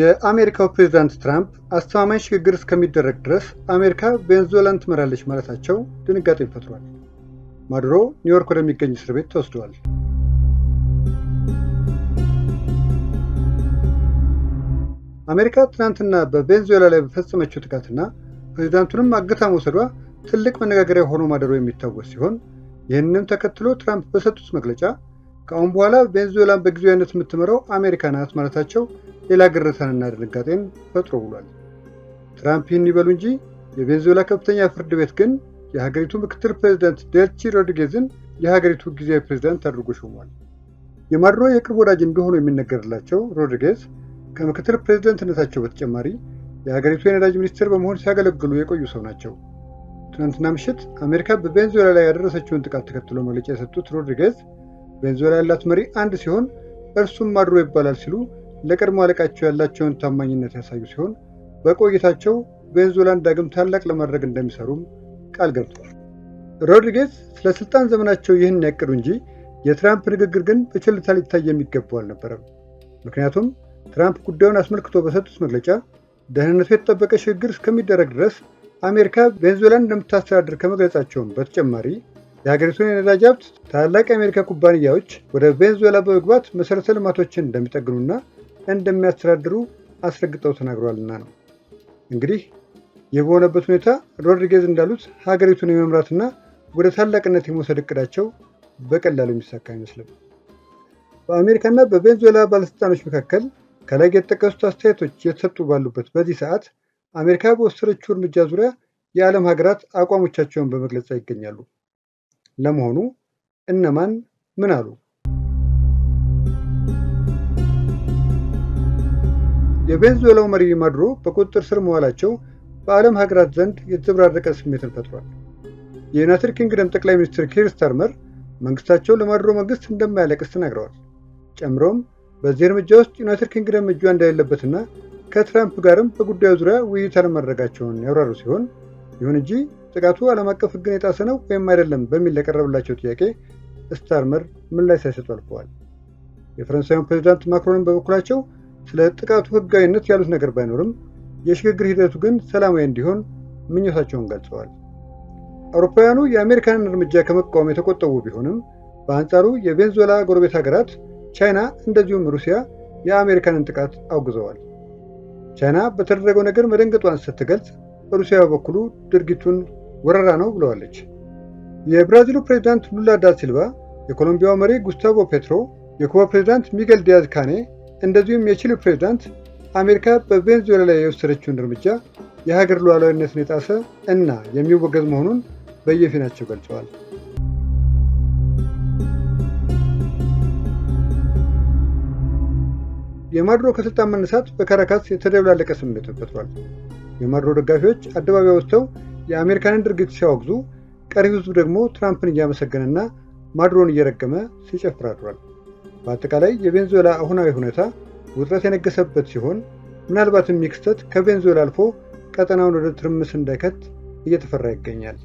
የአሜሪካው ፕሬዝዳንት ትራምፕ አስተማማኝ ሽግግር እስከሚደረግ ድረስ አሜሪካ ቬኔዙዌላን ትመራለች ማለታቸው ድንጋጤን ፈጥሯል። ማዱሮ ኒውዮርክ ወደሚገኝ እስር ቤት ተወስደዋል። አሜሪካ ትናንትና በቬኔዙዌላ ላይ በፈጸመችው ጥቃትና ፕሬዝዳንቱንም አግታ መውሰዷ ትልቅ መነጋገሪያ ሆኖ ማደሩ የሚታወስ ሲሆን ይህንንም ተከትሎ ትራምፕ በሰጡት መግለጫ ከአሁን በኋላ ቬኔዙዌላን በጊዜያዊነት የምትመራው አሜሪካ ናት ማለታቸው ሌላ ግርታንና ድንጋጤን ፈጥሮ ውሏል። ትራምፕ ይህን ይበሉ እንጂ የቬኔዙዌላ ከፍተኛ ፍርድ ቤት ግን የሀገሪቱ ምክትል ፕሬዝዳንት ዴልሲ ሮድሪጌዝን የሀገሪቱ ጊዜያዊ ፕሬዝዳንት አድርጎ ሾሟል። የማዱሮ የቅርብ ወዳጅ እንደሆኑ የሚነገርላቸው ሮድሪጌዝ ከምክትል ፕሬዝዳንትነታቸው በተጨማሪ የሀገሪቱ የነዳጅ ሚኒስትር በመሆን ሲያገለግሉ የቆዩ ሰው ናቸው። ትናንትና ምሽት አሜሪካ በቬኔዙዌላ ላይ ያደረሰችውን ጥቃት ተከትሎ መግለጫ የሰጡት ሮድሪጌዝ ቬኔዙዌላ ያላት መሪ አንድ ሲሆን እርሱም ማዱሮ ይባላል ሲሉ ለቀድሞ አለቃቸው ያላቸውን ታማኝነት ያሳዩ ሲሆን በቆይታቸው ቬኔዙዌላን ዳግም ታላቅ ለማድረግ እንደሚሰሩም ቃል ገብተዋል። ሮድሪጌዝ ስለ ስልጣን ዘመናቸው ይህን ያቅዱ እንጂ የትራምፕ ንግግር ግን በቸልታ ሊታይ የሚገባው አልነበረም። ምክንያቱም ትራምፕ ጉዳዩን አስመልክቶ በሰጡት መግለጫ ደህንነቱ የተጠበቀ ሽግግር እስከሚደረግ ድረስ አሜሪካ ቬኔዙዌላን እንደምታስተዳድር ከመግለጻቸውም በተጨማሪ የሀገሪቱን የነዳጅ ሀብት ታላላቅ የአሜሪካ ኩባንያዎች ወደ ቬኔዙዌላ በመግባት መሠረተ ልማቶችን እንደሚጠግኑና እንደሚያስተዳድሩ አስረግጠው ተናግረዋልና ነው። እንግዲህ ይህ በሆነበት ሁኔታ ሮድሪጌዝ እንዳሉት ሀገሪቱን የመምራትና ወደ ታላቅነት የመውሰድ እቅዳቸው በቀላሉ የሚሳካ አይመስልም። በአሜሪካና በቬኔዙዌላ ባለስልጣኖች መካከል ከላይ የተጠቀሱት አስተያየቶች የተሰጡ ባሉበት በዚህ ሰዓት አሜሪካ በወሰደችው እርምጃ ዙሪያ የዓለም ሀገራት አቋሞቻቸውን በመግለጽ ላይ ይገኛሉ። ለመሆኑ እነማን ምን አሉ? የቬኔዙዌላው መሪ ማዱሮ በቁጥጥር ስር መዋላቸው በዓለም ሀገራት ዘንድ የተዘበራረቀ ስሜትን ፈጥሯል። የዩናይትድ ኪንግደም ጠቅላይ ሚኒስትር ኪር ስታርመር መንግስታቸው ለማዱሮ መንግስት እንደማያለቅስ ተናግረዋል። ጨምሮም በዚህ እርምጃ ውስጥ ዩናይትድ ኪንግደም እጇ እንደሌለበትና ከትራምፕ ጋርም በጉዳዩ ዙሪያ ውይይት አለማድረጋቸውን ያብራሩ ሲሆን ይሁን እንጂ ጥቃቱ ዓለም አቀፍ ሕግን የጣሰ ነው ወይም አይደለም በሚል ለቀረበላቸው ጥያቄ ስታርመር ምላሽ ሳይሰጡ አልፈዋል። የፈረንሳዩን ፕሬዝዳንት ማክሮንን በበኩላቸው ስለ ጥቃቱ ሕጋዊነት ያሉት ነገር ባይኖርም የሽግግር ሂደቱ ግን ሰላማዊ እንዲሆን ምኞታቸውን ገልጸዋል። አውሮፓውያኑ የአሜሪካንን እርምጃ ከመቃወም የተቆጠቡ ቢሆንም በአንጻሩ የቬኔዙዌላ ጎረቤት ሀገራት ቻይና እንደዚሁም ሩሲያ የአሜሪካንን ጥቃት አውግዘዋል። ቻይና በተደረገው ነገር መደንገጧን ስትገልጽ ሩሲያ በበኩሉ ድርጊቱን ወረራ ነው ብለዋለች። የብራዚሉ ፕሬዝዳንት ሉላ ዳ ሲልቫ፣ የኮሎምቢያው መሪ ጉስታቮ ፔትሮ፣ የኩባ ፕሬዝዳንት ሚጌል ዲያዝ ካኔ እንደዚሁም የቺሊ ፕሬዝዳንት አሜሪካ በቬኔዙዌላ ላይ የወሰደችውን እርምጃ የሀገር ሉዓላዊነትን የጣሰ እና የሚወገዝ መሆኑን በየፊናቸው ገልጸዋል። የማዱሮ ከስልጣን መነሳት በካራካስ የተደበላለቀ ስሜትን ፈጥሯል። የማዱሮ ደጋፊዎች አደባባይ ወጥተው የአሜሪካንን ድርጊት ሲያወግዙ፣ ቀሪው ሕዝብ ደግሞ ትራምፕን እያመሰገነና ማዱሮን እየረገመ ሲጨፍር አድሯል። በአጠቃላይ የቬኔዙዌላ አሁናዊ ሁኔታ ውጥረት የነገሰበት ሲሆን ምናልባትም ይህ ክስተት ከቬኔዙዌላ አልፎ ቀጠናውን ወደ ትርምስ እንዳይከት እየተፈራ ይገኛል።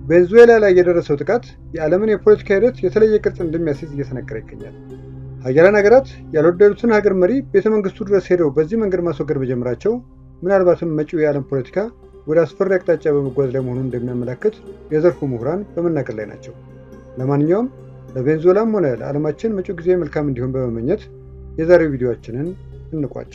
ቬኔዙዌላ ላይ የደረሰው ጥቃት የዓለምን የፖለቲካ ሂደት የተለየ ቅርጽ እንደሚያስይዝ እየተነገረ ይገኛል። ሀያላን ሀገራት ያልወደዱትን ሀገር መሪ ቤተ መንግስቱ ድረስ ሄደው በዚህ መንገድ ማስወገድ መጀመራቸው ምናልባትም መጪው የዓለም ፖለቲካ ወደ አስፈሪ አቅጣጫ በመጓዝ ላይ መሆኑን እንደሚያመላክት የዘርፉ ምሁራን በመናገር ላይ ናቸው። ለማንኛውም ለቬኔዙዌላም ሆነ ለዓለማችን መጪው ጊዜ መልካም እንዲሆን በመመኘት የዛሬው ቪዲዮአችንን እንቋጭ።